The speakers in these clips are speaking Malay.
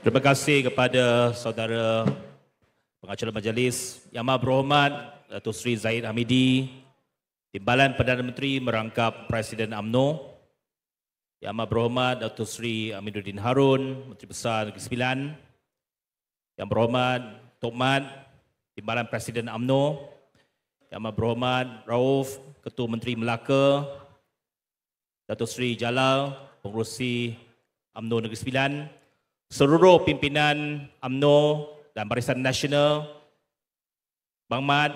Terima kasih kepada saudara pengacara majlis Yang Amat Berhormat Datuk Seri Zahid Hamidi, Timbalan Perdana Menteri merangkap Presiden UMNO, Yang Amat Berhormat Datuk Seri Aminuddin Harun, Menteri Besar Negeri Sembilan, Yang Berhormat Tok Mat, Timbalan Presiden UMNO, Yang Amat Berhormat Rauf, Ketua Menteri Melaka, Datuk Seri Jalal, Pengerusi UMNO Negeri Sembilan, seluruh pimpinan UMNO dan Barisan Nasional, Bang Mat,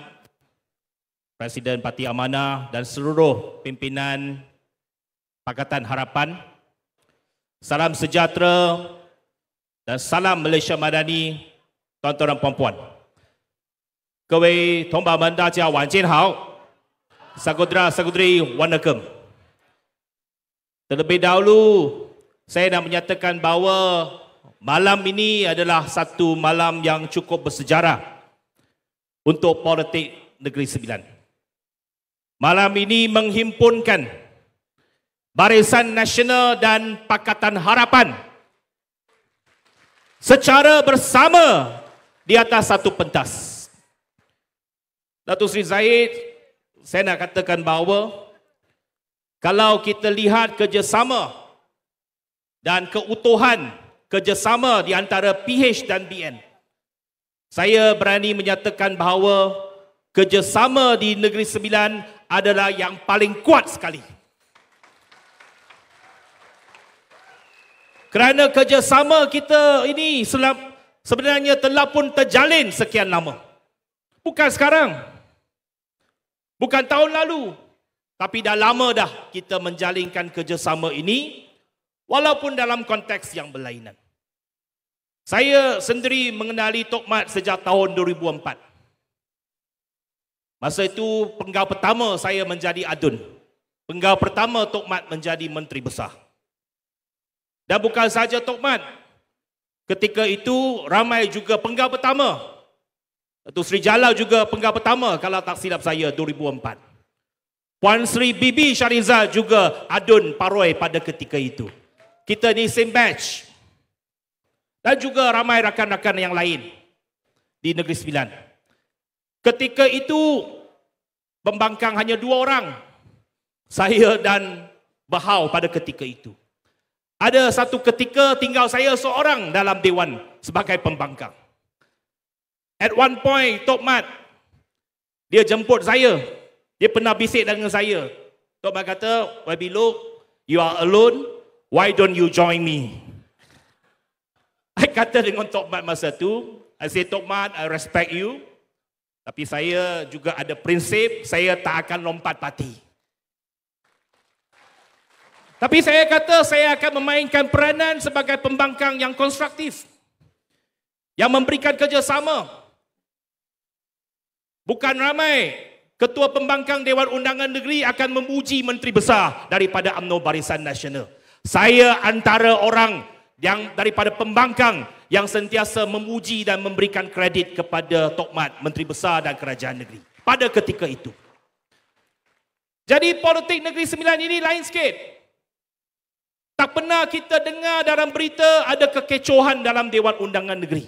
Presiden Parti Amanah dan seluruh pimpinan Pakatan Harapan. Salam sejahtera dan salam Malaysia Madani, tuan-tuan dan puan-puan. 各位同胞们，大家晚间好。Saudara-saudari Wanakem. Terlebih dahulu, saya nak menyatakan bahawa malam ini adalah satu malam yang cukup bersejarah untuk politik Negeri Sembilan. Malam ini menghimpunkan Barisan Nasional dan Pakatan Harapan secara bersama di atas satu pentas. Datuk Seri Zahid, saya nak katakan bahawa kalau kita lihat kerjasama dan keutuhan kerjasama di antara PH dan BN, saya berani menyatakan bahawa kerjasama di Negeri Sembilan adalah yang paling kuat sekali. Kerana kerjasama kita ini sebenarnya telah pun terjalin sekian lama. Bukan sekarang, bukan tahun lalu, tapi dah lama dah kita menjalinkan kerjasama ini, walaupun dalam konteks yang berlainan. Saya sendiri mengenali Tok Mat sejak tahun 2004. Masa itu penggal pertama saya menjadi ADUN. Penggal pertama Tok Mat menjadi Menteri Besar. Dan bukan saja Tok Mat. Ketika itu ramai juga penggal pertama. Datuk Seri Jalal juga penggal pertama kalau tak silap saya 2004. Puan Sri Bibi Syarizal juga ADUN Paroi pada ketika itu. Kita ni same batch. Dan juga ramai rakan-rakan yang lain di Negeri Sembilan. Ketika itu, pembangkang hanya 2 orang. Saya dan Bahau pada ketika itu. Ada satu ketika tinggal saya seorang dalam Dewan sebagai pembangkang. At one point, Tok Mat, dia jemput saya. Dia pernah bisik dengan saya. Tok Mat kata, "Wabi Lok, you are alone, why don't you join me?" I kata dengan Tok Mat masa tu, I say, "Tok Mat, I respect you. Tapi saya juga ada prinsip, saya tak akan lompat parti. Tapi saya kata saya akan memainkan peranan sebagai pembangkang yang konstruktif. Yang memberikan kerjasama. Bukan ramai Ketua Pembangkang Dewan Undangan Negeri akan memuji Menteri Besar daripada UMNO Barisan Nasional. Saya antara orang yang daripada pembangkang yang sentiasa memuji dan memberikan kredit kepada Tok Mat, Menteri Besar dan Kerajaan Negeri pada ketika itu. Jadi politik Negeri Sembilan ini lain sikit. Tak pernah kita dengar dalam berita ada kekecohan dalam Dewan Undangan Negeri.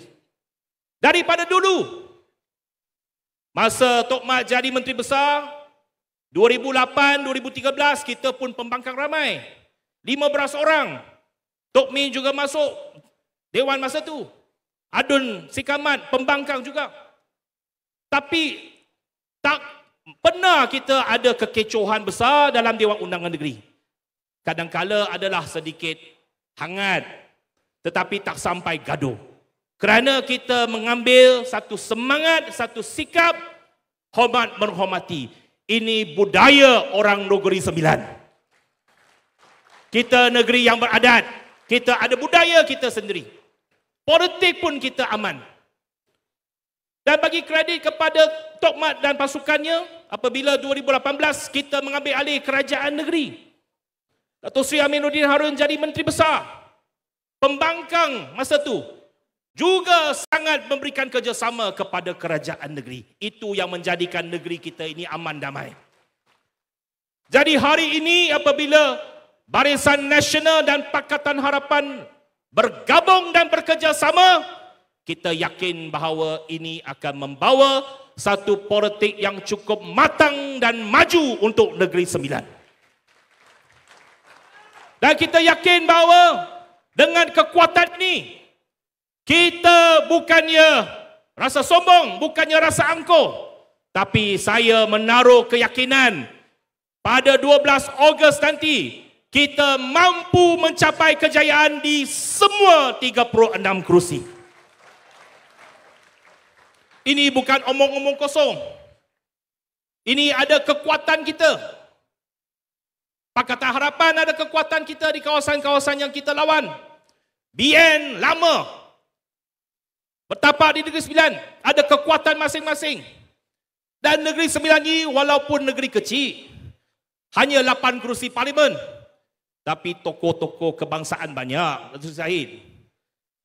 Daripada dulu, masa Tok Mat jadi Menteri Besar, 2008-2013 kita pun pembangkang ramai. 15 orang. Tok Min juga masuk Dewan masa tu. ADUN Sikamat, pembangkang juga. Tapi tak pernah kita ada kekecohan besar dalam Dewan Undangan Negeri. Kadang-kala adalah sedikit hangat, tetapi tak sampai gaduh. Kerana kita mengambil satu semangat, satu sikap hormat menghormati. Ini budaya orang Negeri Sembilan. Kita negeri yang beradat. Kita ada budaya kita sendiri. Politik pun kita aman. Dan bagi kredit kepada Tok Mat dan pasukannya, apabila 2018 kita mengambil alih kerajaan negeri. Datuk Seri Aminuddin Harun jadi Menteri Besar. Pembangkang masa tu juga sangat memberikan kerjasama kepada kerajaan negeri. Itu yang menjadikan negeri kita ini aman damai. Jadi hari ini apabila Barisan Nasional dan Pakatan Harapan bergabung dan bekerjasama, kita yakin bahawa ini akan membawa satu politik yang cukup matang dan maju untuk Negeri Sembilan. Dan kita yakin bahawa dengan kekuatan ini, kita bukannya rasa sombong, bukannya rasa angkuh, tapi saya menaruh keyakinan pada 12 Ogos nanti, kita mampu mencapai kejayaan di semua 36 kerusi. Ini bukan omong-omong kosong. Ini ada kekuatan kita. Pakatan Harapan ada kekuatan kita di kawasan-kawasan yang kita lawan. BN lama bertapak di Negeri Sembilan, ada kekuatan masing-masing. Dan Negeri Sembilan ini walaupun negeri kecil, hanya 8 kerusi parlimen, tapi tokoh-tokoh kebangsaan banyak. Datuk Zahid,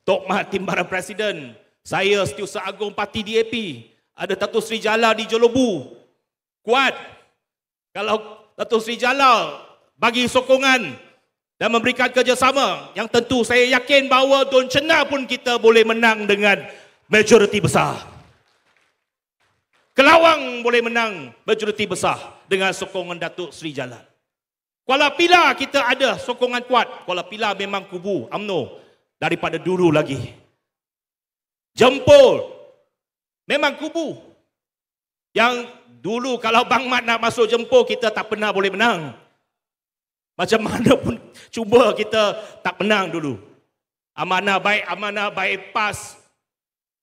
Tok Mat Timbaran Presiden, saya Setiausaha Agung Parti DAP, ada Datuk Seri Jalal di Jolobu, kuat. Kalau Datuk Seri Jalal bagi sokongan dan memberikan kerjasama, yang tentu saya yakin bahawa Don Cena pun kita boleh menang dengan majoriti besar. Kelawang boleh menang majoriti besar dengan sokongan Datuk Seri Jalal. Kuala Pilah kita ada sokongan kuat. Kuala Pilah memang kubu UMNO daripada dulu lagi. Jempol memang kubu yang dulu kalau Bang Mat nak masuk Jempol, kita tak pernah boleh menang. Macam mana pun cuba, kita tak menang dulu. Amanah baik PAS,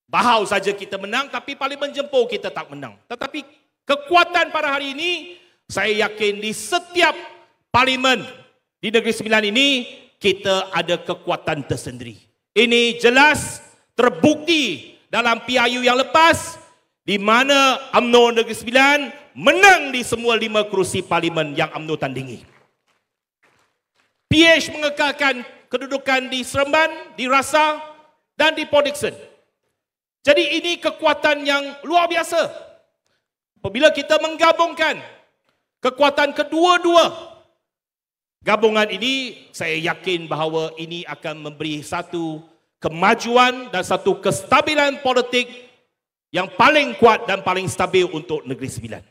Bahau saja kita menang, tapi Parlimen Jempol kita tak menang. Tetapi kekuatan pada hari ini, saya yakin di setiap Parlimen di Negeri Sembilan ini, kita ada kekuatan tersendiri. Ini jelas terbukti dalam PRU yang lepas, di mana UMNO Negeri Sembilan menang di semua 5 kerusi Parlimen yang UMNO tandingi. PH mengekalkan kedudukan di Seremban, di Rasa dan di Port Dickson. Jadi ini kekuatan yang luar biasa. Apabila kita menggabungkan kekuatan kedua-dua gabungan ini, saya yakin bahawa ini akan memberi satu kemajuan dan satu kestabilan politik yang paling kuat dan paling stabil untuk Negeri Sembilan.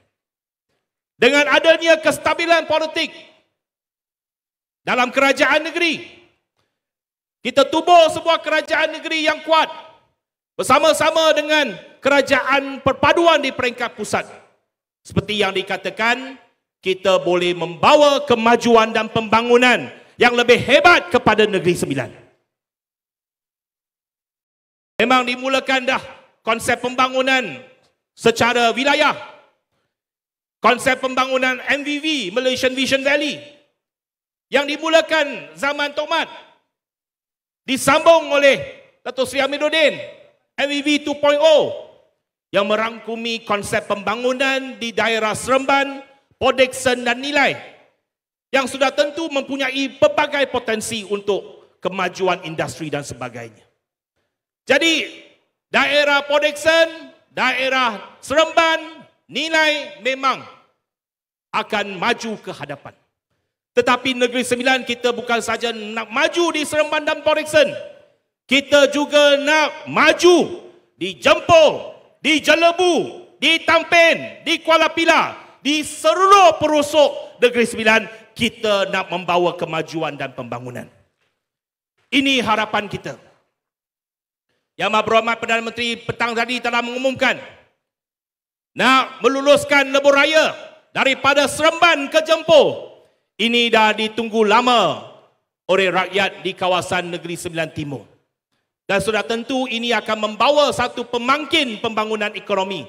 Dengan adanya kestabilan politik dalam kerajaan negeri, kita tubuh sebuah kerajaan negeri yang kuat bersama-sama dengan kerajaan perpaduan di peringkat pusat. Seperti yang dikatakan, kita boleh membawa kemajuan dan pembangunan yang lebih hebat kepada Negeri Sembilan. Memang dimulakan dah konsep pembangunan secara wilayah. Konsep pembangunan MVV, Malaysian Vision Valley, yang dimulakan zaman Tok Mat, disambung oleh Datuk Seri Amiruddin, MVV 2.0, yang merangkumi konsep pembangunan di daerah Seremban, Port Dickson dan Nilai, yang sudah tentu mempunyai pelbagai potensi untuk kemajuan industri dan sebagainya. Jadi, daerah Port Dickson, daerah Seremban, Nilai memang akan maju ke hadapan. Tetapi Negeri Sembilan kita bukan saja nak maju di Seremban dan Port Dickson, kita juga nak maju di Jempol, di Jelebu, di Tampin, di Kuala Pilah, di seluruh pelosok Negeri Sembilan. Kita nak membawa kemajuan dan pembangunan. Ini harapan kita. Yang Berhormat Perdana Menteri petang tadi telah mengumumkan nak meluluskan lebuh raya daripada Seremban ke Jempol. Ini dah ditunggu lama oleh rakyat di kawasan Negeri Sembilan Timur. Dan sudah tentu ini akan membawa satu pemangkin pembangunan ekonomi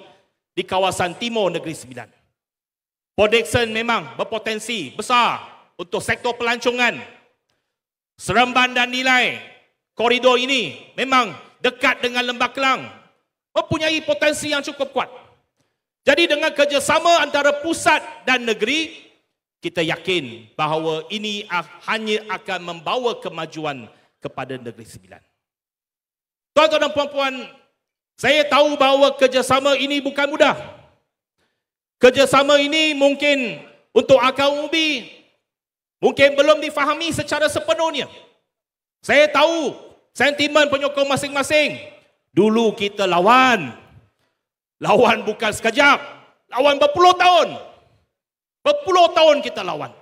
di kawasan timur Negeri Sembilan. Port Dickson memang berpotensi besar untuk sektor pelancongan. Seremban dan Nilai, koridor ini memang dekat dengan Lembah Kelang, mempunyai potensi yang cukup kuat. Jadi dengan kerjasama antara pusat dan negeri, kita yakin bahawa ini hanya akan membawa kemajuan kepada Negeri Sembilan. Tuan-tuan dan puan-puan, saya tahu bahawa kerjasama ini bukan mudah. Kerjasama ini mungkin untuk akal umbi, mungkin belum difahami secara sepenuhnya. Saya tahu Sentimen penyokong masing-masing. Dulu kita lawan. Lawan bukan sekejap. Lawan berpuluh tahun. Berpuluh tahun kita lawan.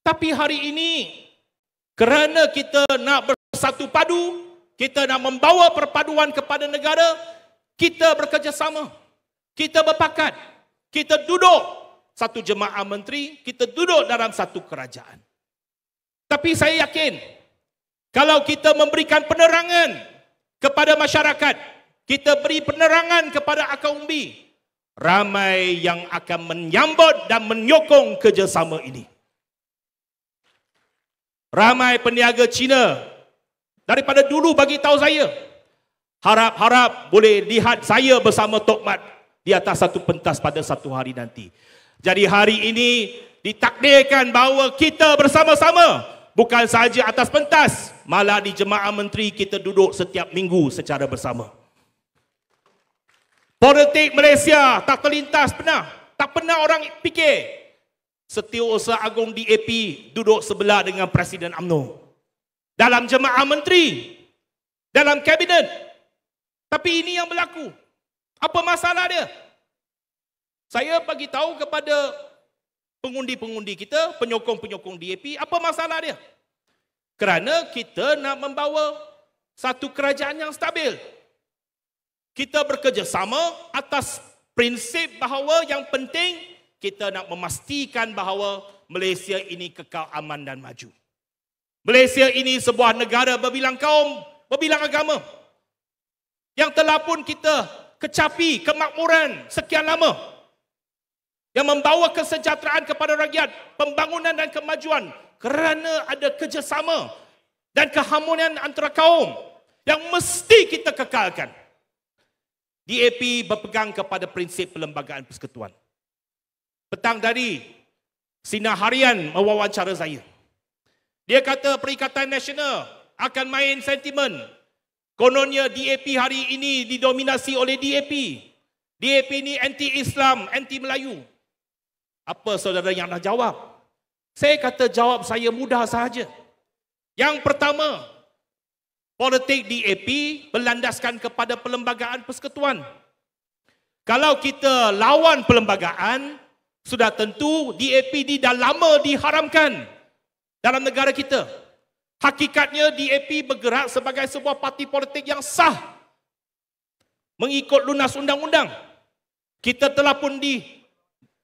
Tapi hari ini, kerana kita nak bersatu padu, kita nak membawa perpaduan kepada negara, kita bekerjasama. Kita berpakat. Kita duduk satu jemaah menteri, kita duduk dalam satu kerajaan. Tapi saya yakin, kalau kita memberikan penerangan kepada masyarakat, kita beri penerangan kepada akar umbi, ramai yang akan menyambut dan menyokong kerjasama ini. Ramai peniaga Cina daripada dulu bagi tahu saya, harap-harap boleh lihat saya bersama Tok Mat di atas satu pentas pada satu hari nanti. Jadi hari ini ditakdirkan bahawa kita bersama-sama, bukan sahaja atas pentas, malah di jemaah menteri kita duduk setiap minggu secara bersama. Politik Malaysia tak terlintas pernah. Tak pernah orang fikir Setiausaha Agung DAP duduk sebelah dengan Presiden UMNO. Dalam jemaah menteri, dalam kabinet. Tapi ini yang berlaku. Apa masalah dia? Saya bagi tahu kepada pengundi-pengundi kita, penyokong-penyokong DAP, apa masalah dia? Kerana kita nak membawa satu kerajaan yang stabil. Kita bekerjasama atas prinsip bahawa yang penting kita nak memastikan bahawa Malaysia ini kekal aman dan maju. Malaysia ini sebuah negara berbilang kaum, berbilang agama. Yang telah pun kita kecapi kemakmuran sekian lama. Yang membawa kesejahteraan kepada rakyat, pembangunan dan kemajuan. Kerana ada kerjasama dan keharmonian antara kaum yang mesti kita kekalkan. DAP berpegang kepada prinsip Perlembagaan Persekutuan. Petang tadi, Sinar Harian mewawancara saya. Dia kata Perikatan Nasional akan main sentimen. Kononnya DAP hari ini didominasi oleh DAP. DAP ini anti-Islam, anti-Melayu. Apa saudara yang nak jawab? Saya kata jawab saya mudah sahaja. Yang pertama, politik DAP berlandaskan kepada Perlembagaan Persekutuan. Kalau kita lawan perlembagaan, sudah tentu DAP ini dah lama diharamkan dalam negara kita. Hakikatnya DAP bergerak sebagai sebuah parti politik yang sah mengikut lunas undang-undang. Kita telah pun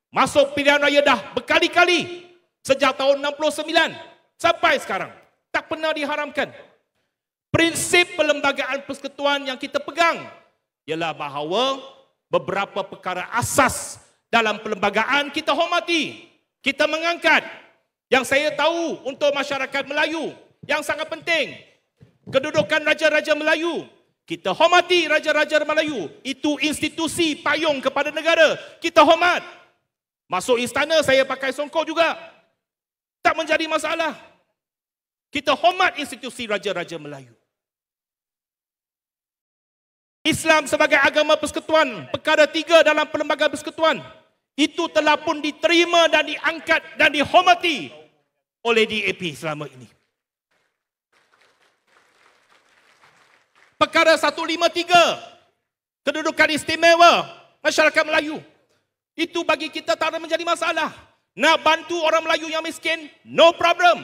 masuk pilihan raya dah berkali-kali sejak tahun 69 sampai sekarang. Tak pernah diharamkan. Prinsip Perlembagaan Persekutuan yang kita pegang ialah bahawa beberapa perkara asas dalam perlembagaan kita hormati, kita mengangkat. Yang saya tahu untuk masyarakat Melayu yang sangat penting, kedudukan Raja-Raja Melayu. Kita hormati Raja-Raja Melayu. Itu institusi payung kepada negara. Kita hormat. Masuk istana saya pakai songkok juga. Tak menjadi masalah. Kita hormat institusi Raja-Raja Melayu. Islam sebagai agama persekutuan, perkara 3 dalam Perlembagaan Persekutuan, itu telah pun diterima dan diangkat dan dihormati oleh DAP selama ini. Perkara 153, kedudukan istimewa masyarakat Melayu. Itu bagi kita tak ada menjadi masalah. Nak bantu orang Melayu yang miskin, no problem.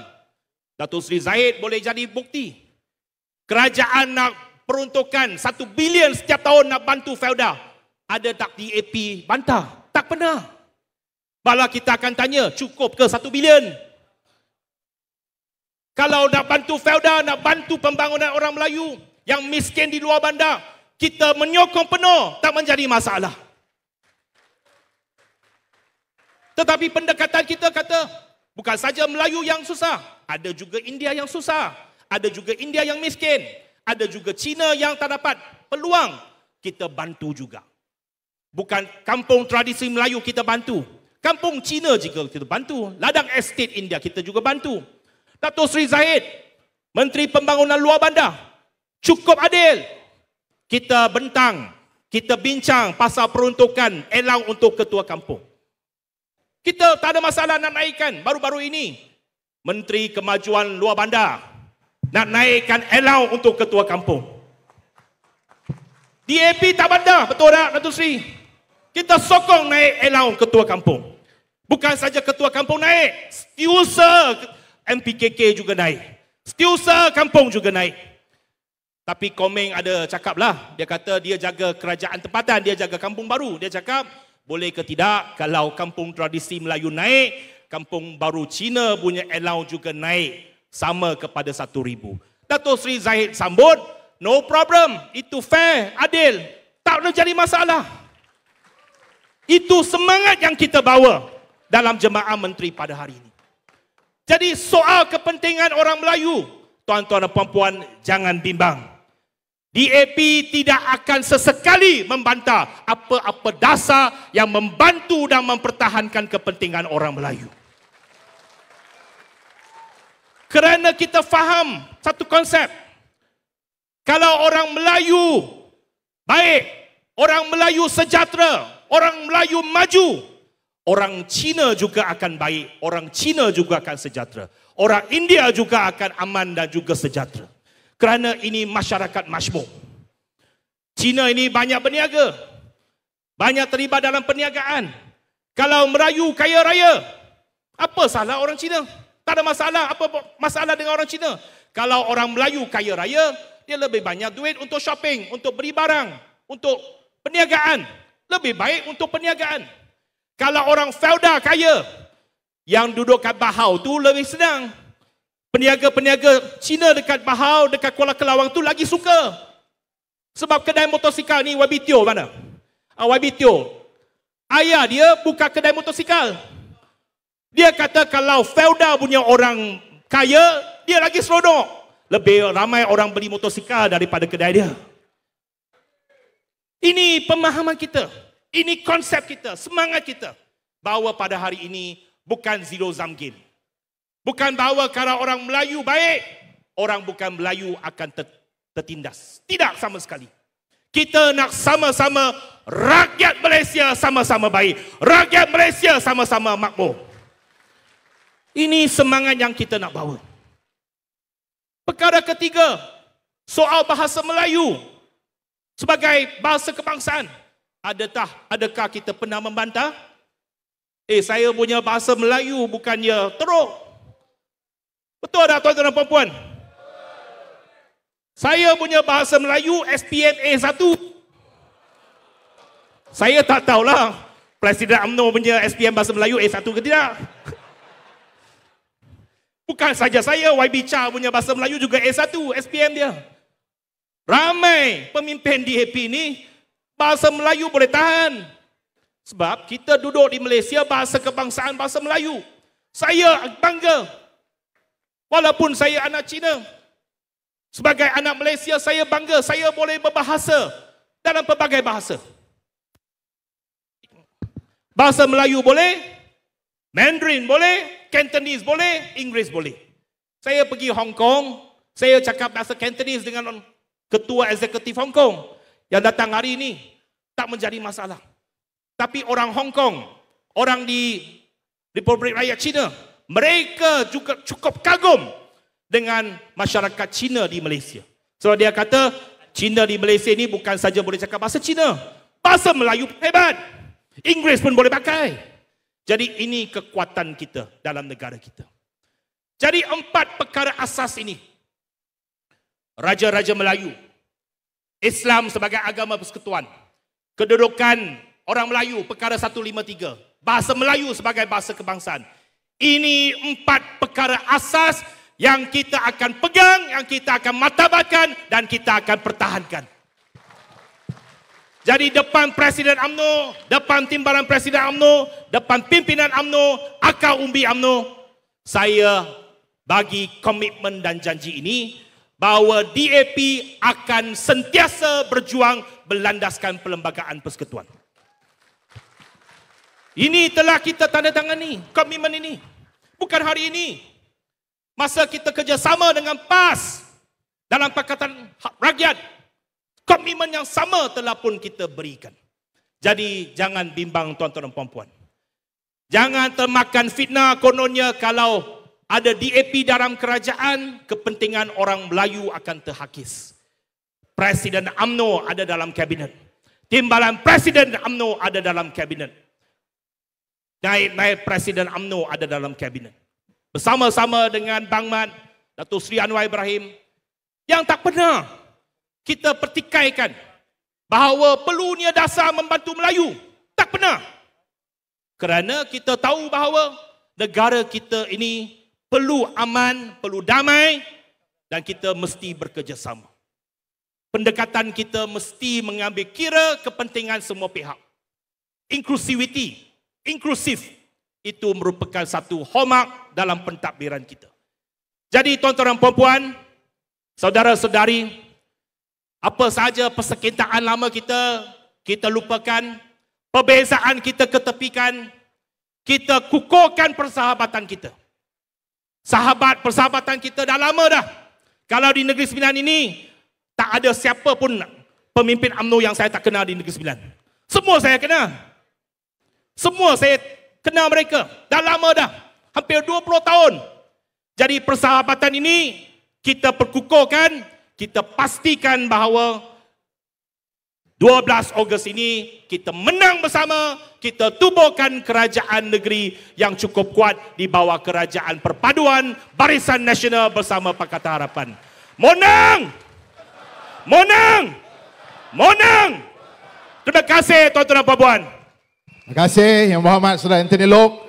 Datuk Seri Zahid boleh jadi bukti. Kerajaan nak peruntukan 1 bilion setiap tahun nak bantu Felda. Ada tak DAP bantah? Tak pernah. Malah kita akan tanya, cukup ke 1 bilion? Kalau nak bantu Felda, nak bantu pembangunan orang Melayu yang miskin di luar bandar, kita menyokong penuh, tak menjadi masalah. Tetapi pendekatan kita kata, bukan saja Melayu yang susah, ada juga India yang susah, ada juga India yang miskin, ada juga Cina yang tak dapat peluang, kita bantu juga. Bukan kampung tradisi Melayu kita bantu, kampung Cina juga kita bantu, ladang estate India kita juga bantu. Datuk Seri Zahid, Menteri Pembangunan Luar Bandar, cukup adil. Kita bentang, kita bincang pasal peruntukan elang untuk ketua kampung. Kita tak ada masalah nak naikkan. Baru-baru ini, Menteri Kemajuan Luar Bandar, nak naikkan allowance untuk ketua kampung. DAP tak bandar, betul tak Datuk Seri? Kita sokong naik allowance ketua kampung. Bukan saja ketua kampung naik, setiausaha MPKK juga naik. Setiausaha kampung juga naik. Tapi Komeng ada cakap lah, dia kata dia jaga kerajaan tempatan, dia jaga kampung baru. Dia cakap, boleh ke tidak kalau kampung tradisi Melayu naik, kampung baru Cina punya allowance juga naik sama kepada 1,000. Datuk Seri Zahid sambut, no problem, itu fair, adil, tak ada jadi masalah. Itu semangat yang kita bawa dalam jemaah menteri pada hari ini. Jadi soal kepentingan orang Melayu, tuan-tuan dan puan-puan, jangan bimbang. DAP tidak akan sesekali membantah apa-apa dasar yang membantu dan mempertahankan kepentingan orang Melayu. Kerana kita faham satu konsep. Kalau orang Melayu baik, orang Melayu sejahtera, orang Melayu maju, orang Cina juga akan baik, orang Cina juga akan sejahtera. Orang India juga akan aman dan juga sejahtera. Kerana ini masyarakat majmuk. Cina ini banyak berniaga, banyak terlibat dalam perniagaan. Kalau Melayu kaya raya, apa salah orang Cina? Tak ada masalah. Apa masalah dengan orang Cina? Kalau orang Melayu kaya raya, dia lebih banyak duit untuk shopping, untuk beli barang, untuk perniagaan. Lebih baik untuk perniagaan. Kalau orang feudal kaya, yang duduk kat Bahau tu lebih senang. Peniaga-peniaga Cina dekat Bahau, dekat Kuala Kelawang tu lagi suka. Sebab kedai motosikal ni YB Teo mana? YB Teo. Ayah dia buka kedai motosikal. Dia kata kalau feudal punya orang kaya, dia lagi seronok. Lebih ramai orang beli motosikal daripada kedai dia. Ini pemahaman kita. Ini konsep kita, semangat kita. Bahawa pada hari ini bukan zero sum game. Bukan bahawa kalau orang Melayu baik, orang bukan Melayu akan tertindas. Tidak sama sekali. Kita nak sama-sama rakyat Malaysia sama-sama baik. Rakyat Malaysia sama-sama makmur. Ini semangat yang kita nak bawa. Perkara ketiga, soal bahasa Melayu sebagai bahasa kebangsaan. Adakah kita pernah membantah? Saya punya bahasa Melayu bukannya teruk. Betul tak tuan-tuan dan puan-puan? Saya punya bahasa Melayu SPM A1. Saya tak tahulah Presiden UMNO punya SPM bahasa Melayu A1 ke tidak. Bukan saja saya, YB Cha punya bahasa Melayu juga A1 SPM dia. Ramai pemimpin DAP ni bahasa Melayu boleh tahan. Sebab kita duduk di Malaysia, bahasa kebangsaan bahasa Melayu. Saya bangga. Walaupun saya anak Cina, sebagai anak Malaysia saya bangga saya boleh berbahasa dalam pelbagai bahasa. Bahasa Melayu boleh, Mandarin boleh, Cantonese boleh, Inggeris boleh. Saya pergi Hong Kong, saya cakap bahasa Cantonese dengan ketua eksekutif Hong Kong yang datang hari ini, tak menjadi masalah. Tapi orang Hong Kong, orang di Republik Rakyat Cina, mereka juga cukup kagum dengan masyarakat Cina di Malaysia. Sebab dia kata, Cina di Malaysia ni bukan saja boleh cakap bahasa Cina, bahasa Melayu hebat. Inggeris pun boleh pakai. Jadi ini kekuatan kita dalam negara kita. Jadi 4 perkara asas ini. Raja-Raja Melayu, Islam sebagai agama persekutuan, kedudukan orang Melayu perkara 153, bahasa Melayu sebagai bahasa kebangsaan. Ini 4 perkara asas yang kita akan pegang, yang kita akan martabatkan dan kita akan pertahankan. Jadi depan Presiden UMNO, depan timbalan Presiden UMNO, depan pimpinan UMNO, akar umbi UMNO, saya bagi komitmen dan janji ini bahawa DAP akan sentiasa berjuang berlandaskan perlembagaan persekutuan. Ini telah kita tanda tangani, komitmen ini. Bukan hari ini. Masa kita kerjasama dengan PAS dalam Pakatan Rakyat, komitmen yang sama telah pun kita berikan. Jadi jangan bimbang tuan-tuan dan puan-puan. Jangan termakan fitnah kononnya kalau ada DAP dalam kerajaan, kepentingan orang Melayu akan terhakis. Presiden UMNO ada dalam kabinet. Timbalan Presiden UMNO ada dalam kabinet. Naib Presiden UMNO ada dalam kabinet. Bersama-sama dengan Bang Mat, Datuk Seri Anwar Ibrahim, yang tak pernah kita pertikaikan bahawa perlunya dasar membantu Melayu. Tak pernah. Kerana kita tahu bahawa negara kita ini perlu aman, perlu damai dan kita mesti bekerjasama. Pendekatan kita mesti mengambil kira kepentingan semua pihak. Inclusivity, inklusif, itu merupakan satu hallmark dalam pentadbiran kita. Jadi tuan-tuan dan puan-puan, saudara-saudari, apa sahaja persekitaan lama kita lupakan, perbezaan kita ketepikan, kita kukuhkan persahabatan kita. Persahabatan kita dah lama dah. Kalau di Negeri Sembilan ini, tak ada siapa pun pemimpin UMNO yang saya tak kenal di Negeri Sembilan. Semua saya kenal. Semua saya kenal mereka. Dah lama dah. Hampir 20 tahun. Jadi persahabatan ini kita perkukuhkan, kita pastikan bahawa 12 Ogos ini kita menang bersama, kita tubuhkan kerajaan negeri yang cukup kuat di bawah kerajaan perpaduan Barisan Nasional bersama Pakatan Harapan. Monang! Monang! Monang! Terima kasih tuan-tuan dan puan-puan. Terima kasih Yang Berhormat Saudara Anthony Loke.